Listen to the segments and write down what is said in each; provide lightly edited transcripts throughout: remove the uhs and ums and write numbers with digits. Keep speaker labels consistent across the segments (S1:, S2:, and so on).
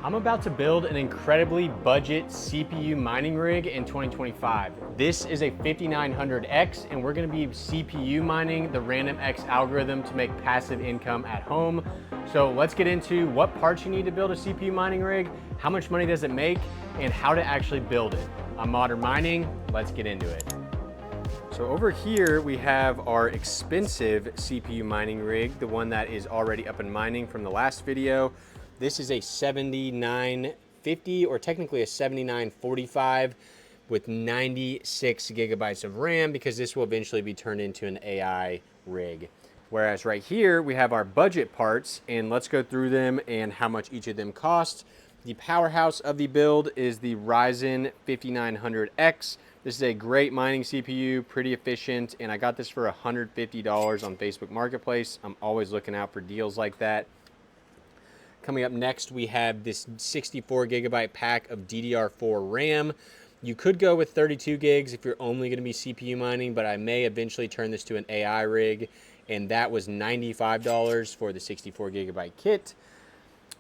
S1: I'm about to build an incredibly budget CPU mining rig in 2025. This is a 5900X and we're gonna be CPU mining the randomx algorithm to make passive income at home. So let's get into what parts you need to build a CPU mining rig, how much money does it make, and how to actually build it. I'm Modern Mining, let's get into it. So over here we have our expensive CPU mining rig, the one that is already up and mining from the last video. This is a 7950 or technically a 7945 with 96 gigabytes of RAM because this will eventually be turned into an AI rig. Whereas right here we have our budget parts, and let's go through them and how much each of them cost. The powerhouse of the build is the Ryzen 5900X. This is a great mining CPU, pretty efficient, and I got this for $150 on Facebook Marketplace. I'm always looking out for deals like that. Coming up next, we have this 64 gigabyte pack of DDR4 RAM. You could go with 32 gigs if you're only going to be CPU mining, but I may eventually turn this to an AI rig, and that was $95 for the 64 gigabyte kit.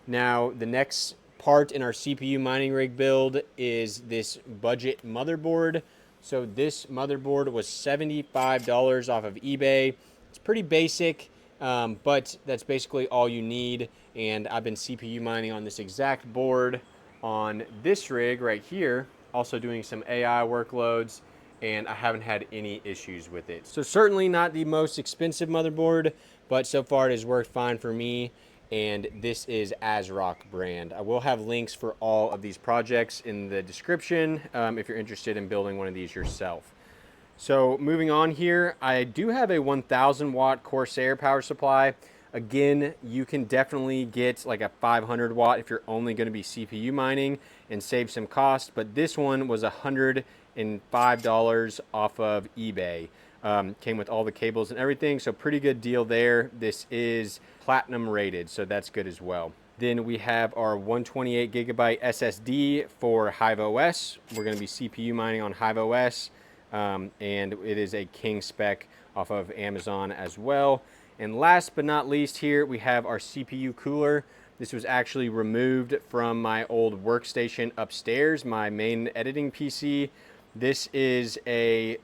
S1: Now, the next part in our CPU mining rig build is this budget motherboard. So this motherboard was $75 off of eBay. It's pretty basic, but that's basically all you need. And I've been CPU mining on this exact board on this rig right here, also doing some AI workloads, and I haven't had any issues with it. So certainly not the most expensive motherboard, but so far it has worked fine for me. And this is ASRock brand. I will have links for all of these projects in the description if you're interested in building one of these yourself. So moving on here, I do have a 1000 watt Corsair power supply. Again, you can definitely get like a 500 watt if you're only going to be CPU mining and save some cost, but this one was $105 off of eBay. Came with all the cables and everything, so pretty good deal there. This is platinum rated, so that's good as well. Then we have our 128 gigabyte SSD for HiveOS. We're going to be CPU mining on HiveOS, and it is a king spec off of Amazon as well. And last but not least here, we have our CPU cooler. This was actually removed from my old workstation upstairs, my main editing PC. This is a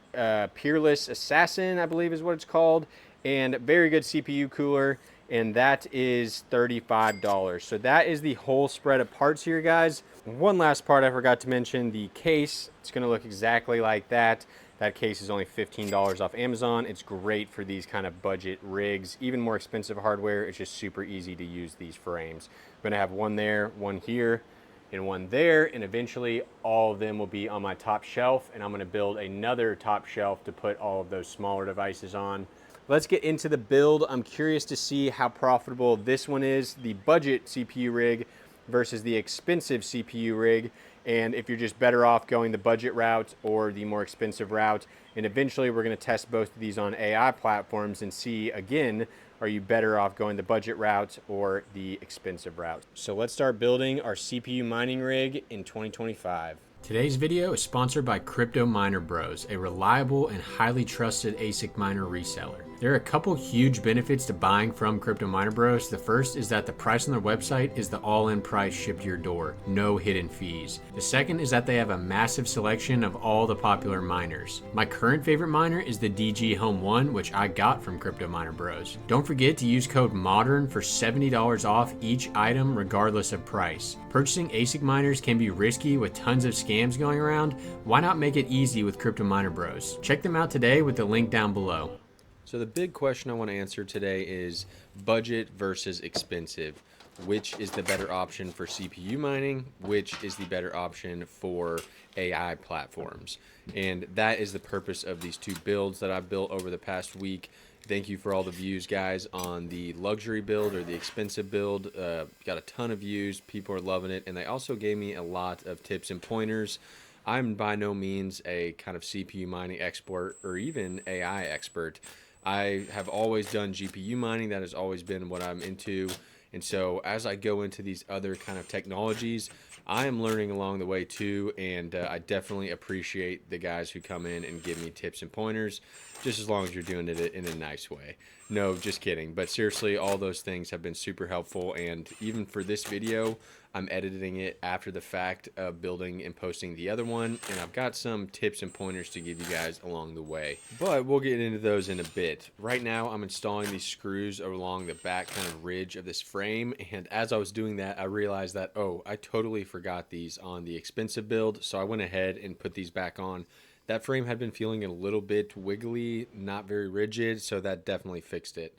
S1: Peerless Assassin, I believe is what it's called, and very good CPU cooler, and that is $35. So that is the whole spread of parts here, guys. One last part I forgot to mention, the case. It's gonna look exactly like that. That case is only $15 off Amazon. It's great for these kind of budget rigs. Even more expensive hardware, it's just super easy to use these frames. I'm gonna have one there, one here, and one there, and eventually all of them will be on my top shelf, and I'm gonna build another top shelf to put all of those smaller devices on. Let's get into the build. I'm curious to see how profitable this one is, the budget CPU rig versus the expensive CPU rig, and if you're just better off going the budget route or the more expensive route. And eventually we're gonna test both of these on AI platforms and see, again, are you better off going the budget route or the expensive route? So let's start building our CPU mining rig in 2025. Today's video is sponsored by Crypto Miner Bros, a reliable and highly trusted ASIC miner reseller. There are a couple huge benefits to buying from Crypto Miner Bros. The first is that the price on their website is the all-in price shipped to your door, no hidden fees. The second is that they have a massive selection of all the popular miners. My current favorite miner is the DG Home 1, which I got from Crypto Miner Bros. Don't forget to use code MODERN for $70 off each item regardless of price. Purchasing ASIC miners can be risky with tons of scams going around. Why not make it easy with Crypto Miner Bros? Check them out today with the link down below. So the big question I want to answer today is budget versus expensive. Which is the better option for CPU mining? Which is the better option for AI platforms? And that is the purpose of these two builds that I've built over the past week. Thank you for all the views, guys, on the luxury build or the expensive build. Got a ton of views. People are loving it. And they also gave me a lot of tips and pointers. I'm by no means a kind of CPU mining expert or even AI expert. I have always done GPU mining. That has always been what I'm into. And so as I go into these other kind of technologies, I am learning along the way too, and I definitely appreciate the guys who come in and give me tips and pointers, just as long as you're doing it in a nice way. No, just kidding. But seriously, all those things have been super helpful, and even for this video, I'm editing it after the fact of building and posting the other one, and I've got some tips and pointers to give you guys along the way. But we'll get into those in a bit. Right now, I'm installing these screws along the back kind of ridge of this frame, and as I was doing that, I realized that, oh, I totally forgot these on the expensive build, so I went ahead and put these back on. That frame had been feeling a little bit wiggly, not very rigid, so that definitely fixed it.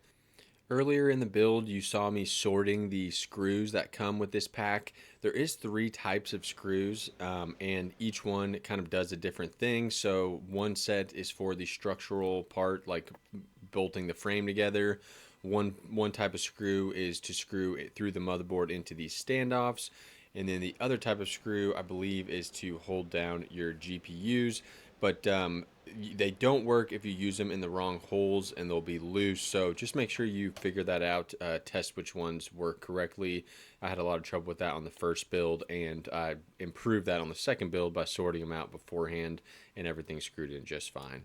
S1: Earlier in the build, you saw me sorting the screws that come with this pack. There is 3 types of screws, and each one kind of does a different thing. So one set is for the structural part, like bolting the frame together. One type of screw is to screw it through the motherboard into these standoffs. And then the other type of screw, I believe, is to hold down your GPUs. But they don't work if you use them in the wrong holes, and they'll be loose. So just make sure you figure that out, test which ones work correctly. I had a lot of trouble with that on the first build, and I improved that on the second build by sorting them out beforehand, and everything screwed in just fine.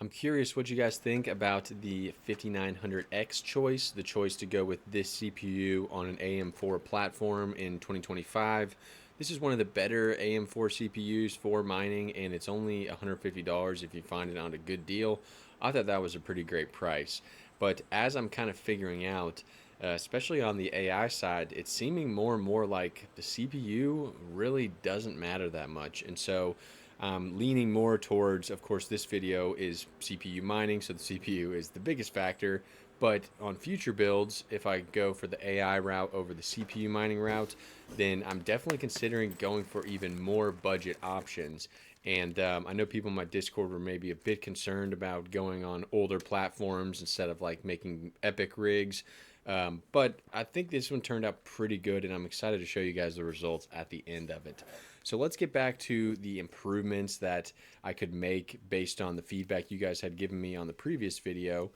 S1: I'm curious what you guys think about the 5900X choice, the choice to go with this CPU on an AM4 platform in 2025. This is one of the better AM4 CPUs for mining, and it's only $150 if you find it on a good deal. I thought that was a pretty great price. But as I'm kind of figuring out, especially on the AI side, it's seeming more and more like the CPU really doesn't matter that much. And so leaning more towards, of course, this video is CPU mining, so the CPU is the biggest factor. But on future builds, if I go for the AI route over the CPU mining route, then I'm definitely considering going for even more budget options. And I know people in my Discord were maybe a bit concerned about going on older platforms instead of like making epic rigs. But I think this one turned out pretty good, and I'm excited to show you guys the results at the end of it. So let's get back to the improvements that I could make based on the feedback you guys had given me on the previous video.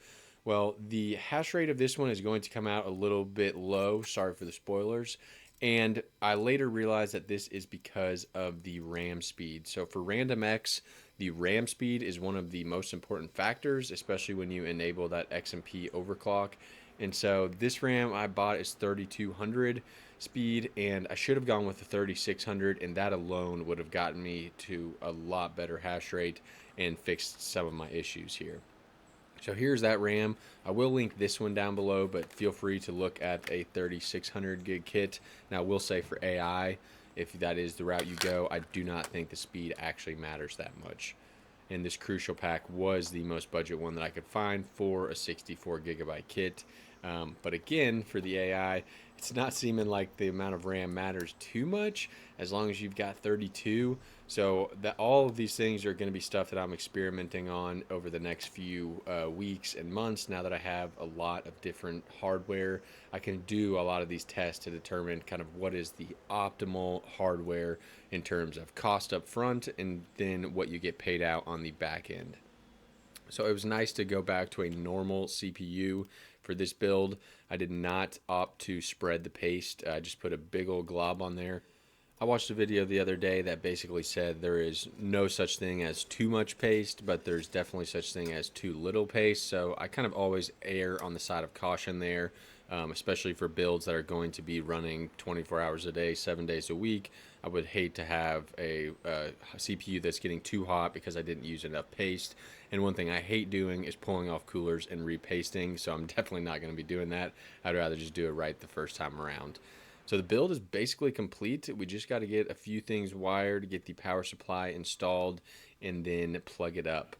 S1: Well, the hash rate of this one is going to come out a little bit low. Sorry for the spoilers. And I later realized that this is because of the RAM speed. So for randomx, the RAM speed is one of the most important factors, especially when you enable that XMP overclock. And so this RAM I bought is 3200 speed, and I should have gone with the 3600, and that alone would have gotten me to a lot better hash rate and fixed some of my issues here. So here's that RAM. I will link this one down below, but feel free to look at a 3600 gig kit. Now I will say for AI, if that is the route you go, I do not think the speed actually matters that much. And this Crucial pack was the most budget one that I could find for a 64 gigabyte kit. But again, for the AI, it's not seeming like the amount of RAM matters too much as long as you've got 32. So that all of these things are going to be stuff that I'm experimenting on over the next few weeks and months. Now that I have a lot of different hardware, I can do a lot of these tests to determine kind of what is the optimal hardware in terms of cost up front, and then what you get paid out on the back end. So it was nice to go back to a normal CPU for this build. I did not opt to spread the paste. I just put a big old glob on there. I watched a video the other day that basically said there is no such thing as too much paste, but there's definitely such thing as too little paste. So I kind of always err on the side of caution there, especially for builds that are going to be running 24 hours a day, 7 days a week. I would hate to have a CPU that's getting too hot because I didn't use enough paste. And one thing I hate doing is pulling off coolers and repasting, so I'm definitely not going to be doing that. I'd rather just do it right the first time around. So the build is basically complete. We just got to get a few things wired, get the power supply installed, and then plug it up.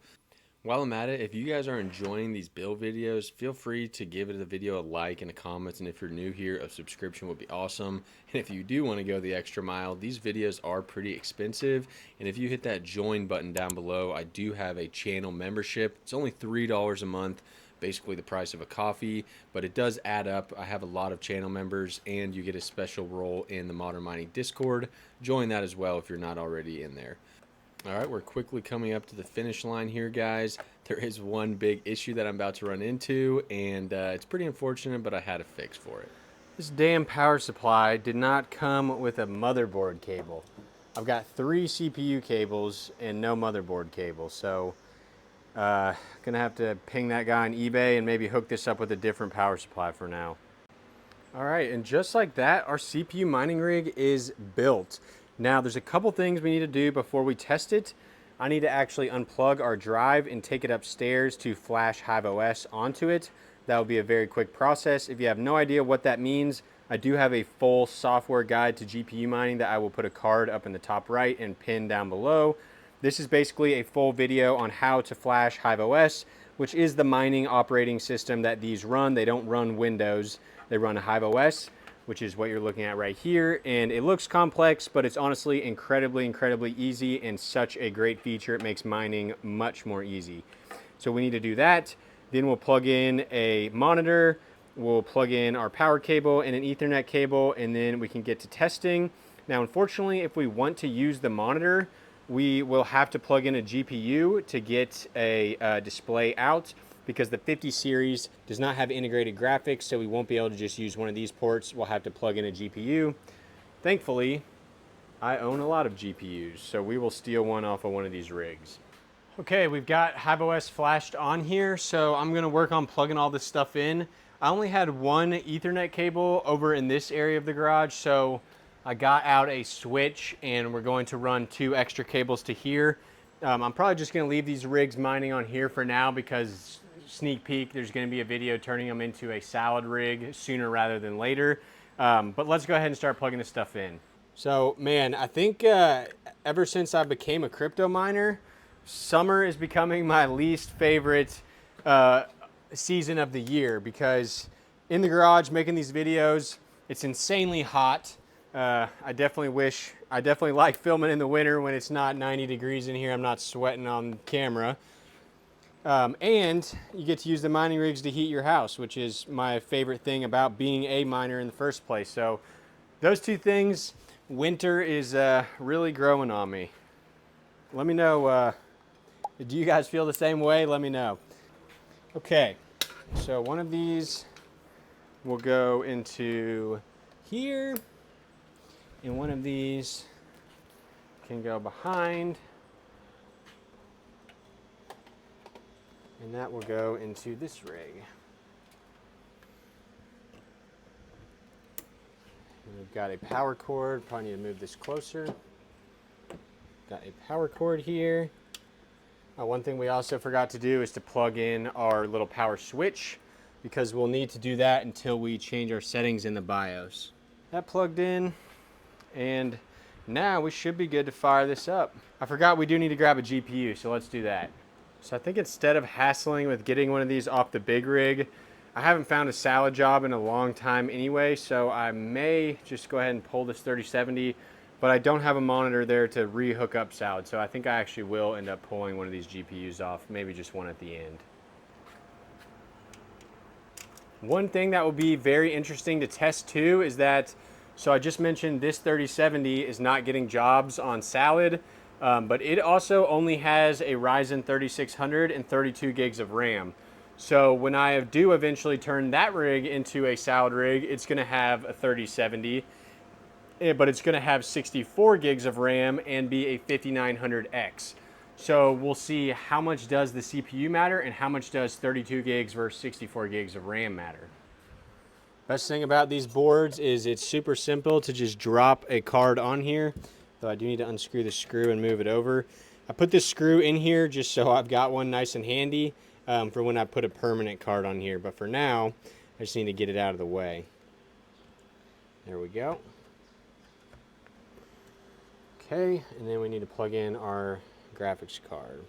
S1: While I'm at it, if you guys are enjoying these build videos, feel free to give the video a like in the comments, and if you're new here, a subscription would be awesome. And if you do want to go the extra mile, these videos are pretty expensive, and if you hit that join button down below, I do have a channel membership. It's only $3 a month, basically the price of a coffee, but it does add up. I have a lot of channel members, and you get a special role in the Modern Mining Discord. Join that as well if you're not already in there. All right, we're quickly coming up to the finish line here, guys. There is one big issue that I'm about to run into, and it's pretty unfortunate, but I had a fix for it. This damn power supply did not come with a motherboard cable. I've got 3 CPU cables and no motherboard cable, so gonna have to ping that guy on eBay and maybe hook this up with a different power supply for now. All right, and just like that, our CPU mining rig is built. Now, there's a couple things we need to do before we test it. I need to actually unplug our drive and take it upstairs to flash HiveOS onto it. That will be a very quick process. If you have no idea what that means, I do have a full software guide to GPU mining that I will put a card up in the top right and pin down below. This is basically a full video on how to flash HiveOS, which is the mining operating system that these run. They don't run Windows, they run HiveOS, which is what you're looking at right here. And it looks complex, but it's honestly incredibly easy and such a great feature. It makes mining much more easy. So we need to do that. Then we'll plug in a monitor, we'll plug in our power cable and an Ethernet cable, and then we can get to testing. Now, unfortunately, if we want to use the monitor, we will have to plug in a GPU to get a display out, because the 50 series does not have integrated graphics, so we won't be able to just use one of these ports. We'll have to plug in a GPU. Thankfully, I own a lot of GPUs, so we will steal one off of one of these rigs. Okay, we've got HiveOS flashed on here, so I'm gonna work on plugging all this stuff in. I only had one Ethernet cable over in this area of the garage, so I got out a switch and we're going to run 2 extra cables to here. I'm probably just gonna leave these rigs mining on here for now, because sneak peek, there's gonna be a video turning them into a salad rig sooner rather than later. But let's go ahead and start plugging this stuff in. So man, I think ever since I became a crypto miner, summer is becoming my least favorite season of the year, because in the garage making these videos, it's insanely hot. I definitely like filming in the winter when it's not 90 degrees in here. I'm not sweating on camera. And you get to use the mining rigs to heat your house, which is my favorite thing about being a miner in the first place. So those two things, winter is really growing on me. Let me know, do you guys feel the same way? Let me know. Okay, so one of these will go into here, and one of these can go behind, and that will go into this rig. And we've got a power cord. Probably need to move this closer. Got a power cord here. One thing we also forgot to do is to plug in our little power switch, because we'll need to do that until we change our settings in the BIOS. That plugged in, and now we should be good to fire this up. I forgot we do need to grab a GPU, so let's do that. So I think instead of hassling with getting one of these off the big rig, I haven't found a salad job in a long time anyway, so I may just go ahead and pull this 3070, but I don't have a monitor there to re-hook up salad, so I think I actually will end up pulling one of these GPUs off, maybe just one at the end. One thing that will be very interesting to test too is that, so I just mentioned this 3070 is not getting jobs on salad, but it also only has a Ryzen 3600 and 32 gigs of RAM. So when I do eventually turn that rig into a salad rig, it's gonna have a 3070, but it's gonna have 64 gigs of RAM and be a 5900X. So we'll see how much does the CPU matter and how much does 32 gigs versus 64 gigs of RAM matter. Best thing about these boards is it's super simple to just drop a card on here, though I do need to unscrew the screw and move it over. I put this screw in here just so I've got one nice and handy for when I put a permanent card on here, but for now I just need to get it out of the way. There we go. Okay, and then we need to plug in our graphics card.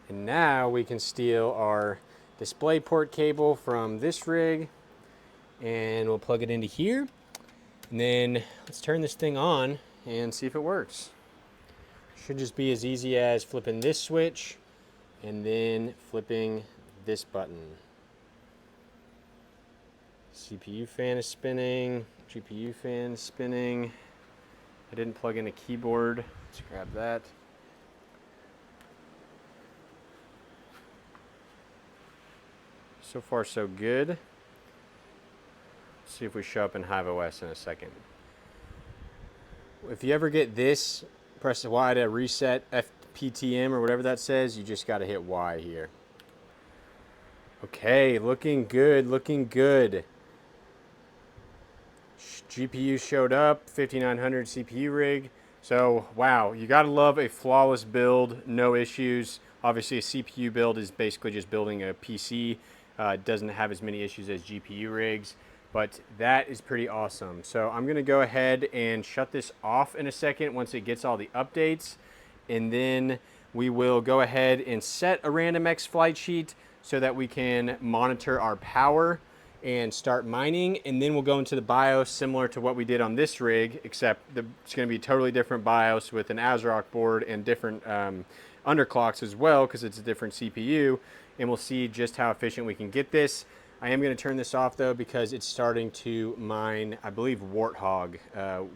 S1: And now we can steal our display port cable from this rig, and we'll plug it into here. And then let's turn this thing on and see if it works. Should just be as easy as flipping this switch and then flipping this button. CPU fan is spinning, GPU fan is spinning. I didn't plug in a keyboard. Let's grab that. So far so good. Let's see if we show up in HiveOS in a second. If you ever get this, press Y to reset PTM or whatever that says, you just got to hit Y here. Okay, looking good, looking good. GPU showed up, 5900 CPU rig. So, wow, you gotta love a flawless build, no issues. Obviously, a CPU build is basically just building a PC. It doesn't have as many issues as GPU rigs, but that is pretty awesome. So I'm gonna go ahead and shut this off in a second once it gets all the updates. And then we will go ahead and set a randomx flight sheet so that we can monitor our power and start mining, and then we'll go into the BIOS similar to what we did on this rig, except it's going to be a totally different BIOS with an ASIC board and different underclocks as well because it's a different CPU, and we'll see just how efficient we can get this. I am going to turn this off though because it's starting to mine, I believe Warthog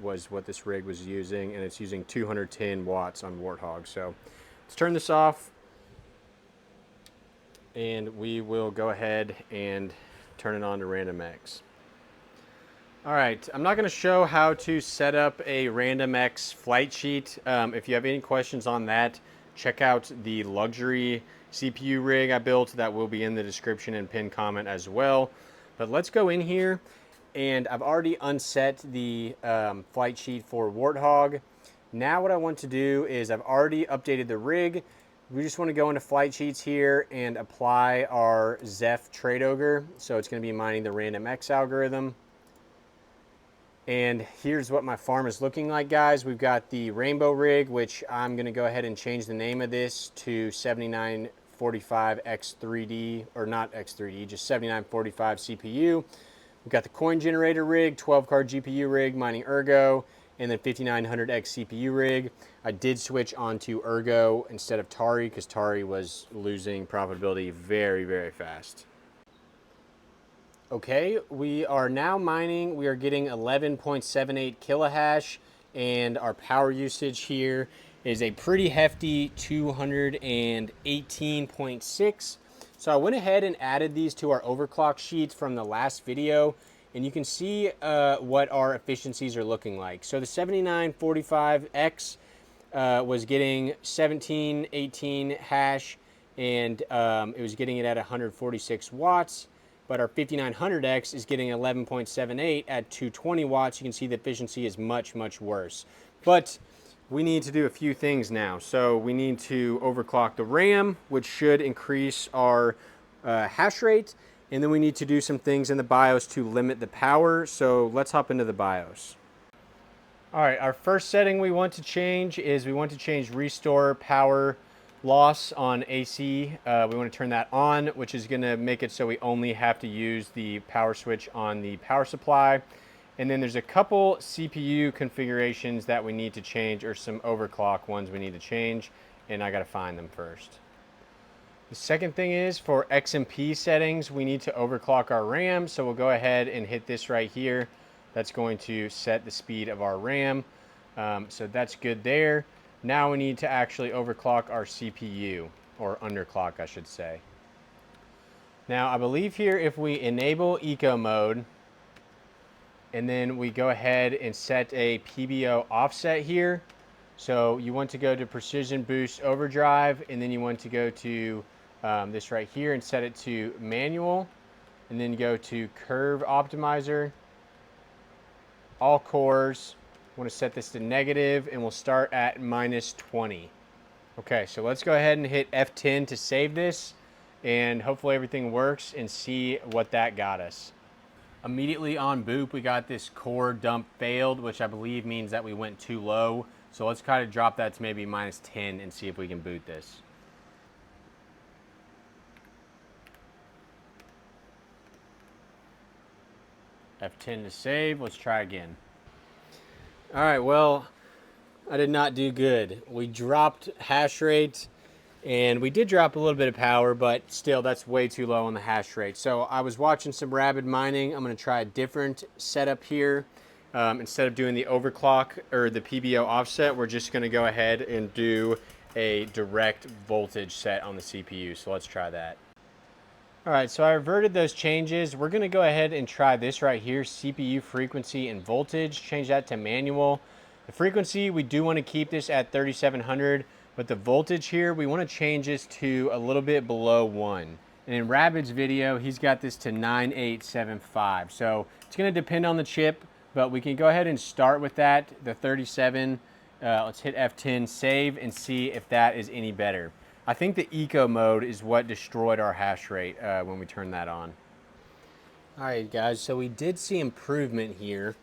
S1: was what this rig was using, and it's using 210 watts on Warthog. So let's turn this off and we will go ahead and turn it on to randomx. All right, I'm not going to show how to set up a randomx flight sheet. If you have any questions on that, check out the luxury CPU rig I built. That will be in the description and pinned comment as well. But let's go in here, and I've already unset the flight sheet for Warthog. Now what I want to do is I've already updated the rig. We just want to go into flight sheets here and apply our Zeph trade ogre. So it's going to be mining the randomx algorithm. And here's what my farm is looking like, guys. We've got the rainbow rig, which I'm going to go ahead and change the name of this to 7945X3D, or not X3D, just 7945 CPU. We've got the coin generator rig, 12 card GPU rig, mining Ergo, and then 5900X CPU rig. I did switch onto Ergo instead of Tari because Tari was losing profitability very, very fast. Okay, we are now mining. We are getting 11.78 kilohash, and our power usage here is a pretty hefty 218.6. So I went ahead and added these to our overclock sheet from the last video, and you can see what our efficiencies are looking like. So the 7945X was getting 1718 hash, and it was getting it at 146 watts. But our 5900X is getting 11.78 at 220 watts. You can see the efficiency is much, much worse. But we need to do a few things now. So we need to overclock the RAM, which should increase our hash rate. And then we need to do some things in the BIOS to limit the power. So let's hop into the BIOS. All right, our first setting we want to change is we want to change restore power loss on AC. We want to turn that on, which is going to make it so we only have to use the power switch on the power supply. And then there's a couple CPU configurations that we need to change, or some overclock ones we need to change, and I got to find them first. The second thing is for XMP settings, we need to overclock our RAM. So we'll go ahead and hit this right here. That's going to set the speed of our RAM. So that's good there. Now we need to actually overclock our CPU, or underclock, I should say. Now I believe here if we enable eco mode, and then we go ahead and set a PBO offset here. So you want to go to Precision Boost Overdrive, and then you want to go to this right here and set it to manual, and then go to Curve Optimizer, all cores. Want to set this to negative, and we'll start at -20. Okay, so let's go ahead and hit F10 to save this, and hopefully everything works, and see what that got us. Immediately on boot, we got this core dump failed, which I believe means that we went too low. So let's kind of drop that to maybe -10 and see if we can boot this. F10 to save. Let's try again. All right, well, I did not do good. We dropped hash rate, and we did drop a little bit of power, but still that's way too low on the hash rate. So I was watching some rapid mining. I'm gonna try a different setup here. Instead of doing the overclock or the PBO offset, we're just gonna go ahead and do a direct voltage set on the CPU. So let's try that. All right, so I reverted those changes. We're gonna go ahead and try this right here, CPU frequency and voltage, change that to manual. The frequency, we do wanna keep this at 3700, But the voltage here, we want to change this to a little bit below 1. And in Rabbit's video, he's got this to 9875. So it's going to depend on the chip, but we can go ahead and start with that, the 37. Let's hit F10, save, and see if that is any better. I think the eco mode is what destroyed our hash rate when we turned that on. All right, guys, so we did see improvement here.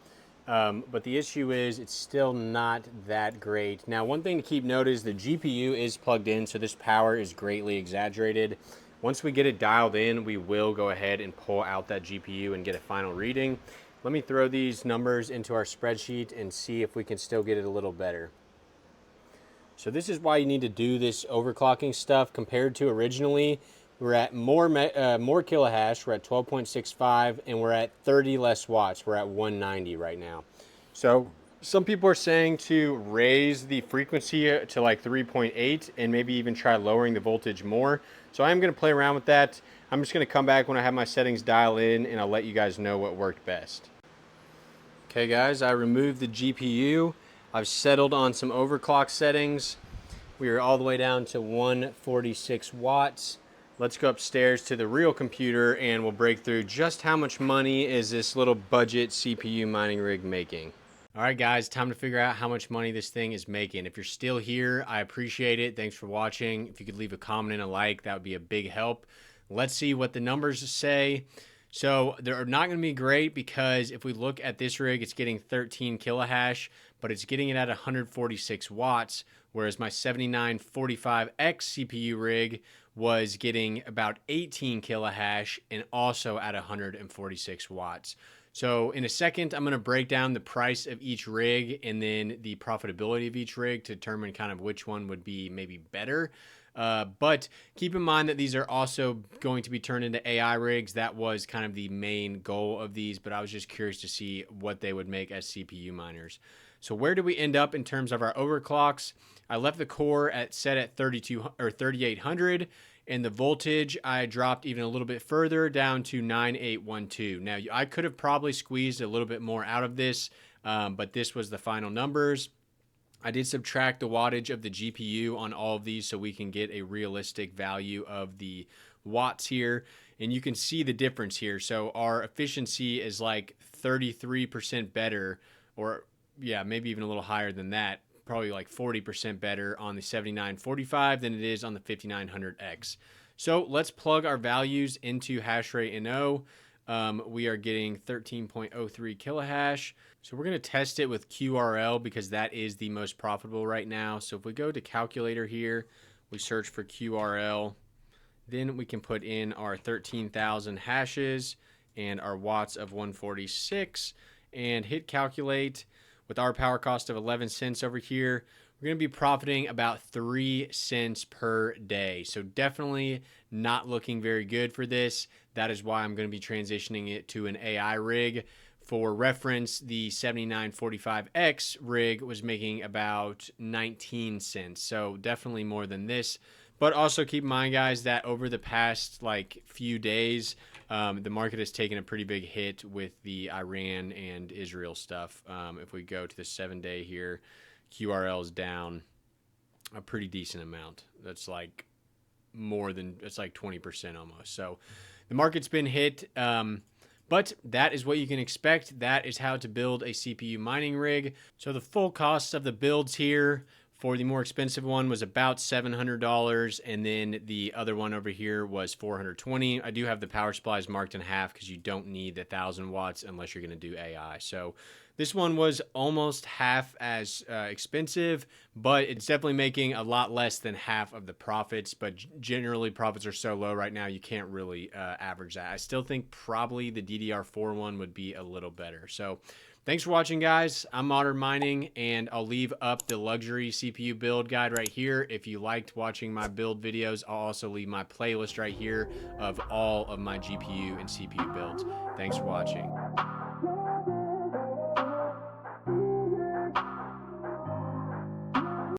S1: But the issue is it's still not that great. Now, one thing to keep note is the GPU is plugged in, so this power is greatly exaggerated. Once we get it dialed in, we will go ahead and pull out that GPU and get a final reading. Let me throw these numbers into our spreadsheet and see if we can still get it a little better. So this is why you need to do this overclocking stuff compared to originally. We're at more kilohash, we're at 12.65, and we're at 30 less watts. We're at 190 right now. So some people are saying to raise the frequency to like 3.8 and maybe even try lowering the voltage more. So I'm gonna play around with that. I'm just gonna come back when I have my settings dialed in and I'll let you guys know what worked best. Okay guys, I removed the GPU. I've settled on some overclock settings. We are all the way down to 146 watts. Let's go upstairs to the real computer and we'll break through just how much money is this little budget CPU mining rig making. All right, guys, time to figure out how much money this thing is making. If you're still here, I appreciate it. Thanks for watching. If you could leave a comment and a like, that would be a big help. Let's see what the numbers say. So they're not going to be great because if we look at this rig, it's getting 13 kilohash, but it's getting it at 146 watts, whereas my 7945X CPU rig was getting about 18 kilohash and also at 146 watts. So in a second, I'm going to break down the price of each rig and then the profitability of each rig to determine kind of which one would be maybe better. But keep in mind that these are also going to be turned into AI rigs. That was kind of the main goal of these, but I was just curious to see what they would make as CPU miners. So where do we end up in terms of our overclocks? I left the core set at 3800, and the voltage I dropped even a little bit further down to 9812. Now I could have probably squeezed a little bit more out of this, but this was the final numbers. I did subtract the wattage of the GPU on all of these so we can get a realistic value of the watts here. And you can see the difference here. So our efficiency is like 33% better, or yeah, maybe even a little higher than that. Probably like 40% better on the 7945 than it is on the 5900X. So let's plug our values into hashrate.no. We are getting 13.03 kilohash. So we're going to test it with QRL because that is the most profitable right now. So if we go to calculator here, we search for QRL, then we can put in our 13,000 hashes and our watts of 146 and hit calculate. With our power cost of 11 cents over here, we're going to be profiting about 3 cents per day. So definitely not looking very good for this. That is why I'm going to be transitioning it to an AI rig. For reference, the 7945X rig was making about 19 cents. So definitely more than this. But also keep in mind, guys, that over the past few days, the market has taken a pretty big hit with the Iran and Israel stuff. If we go to the 7-day here, QRL is down a pretty decent amount. That's like more than, it's like 20% almost. So the market's been hit, but that is what you can expect. That is how to build a CPU mining rig. So the full cost of the builds here for the more expensive one was about $700, and then the other one over here was $420. I do have the power supplies marked in half because you don't need the 1,000 watts unless you're going to do AI. So this one was almost half as expensive, but it's definitely making a lot less than half of the profits. But generally, profits are so low right now, you can't really average that. I still think probably the DDR4 one would be a little better. So thanks for watching, guys. I'm Modern Mining, and I'll leave up the luxury CPU build guide right here. If you liked watching my build videos, I'll also leave my playlist right here of all of my GPU and CPU builds. Thanks for watching.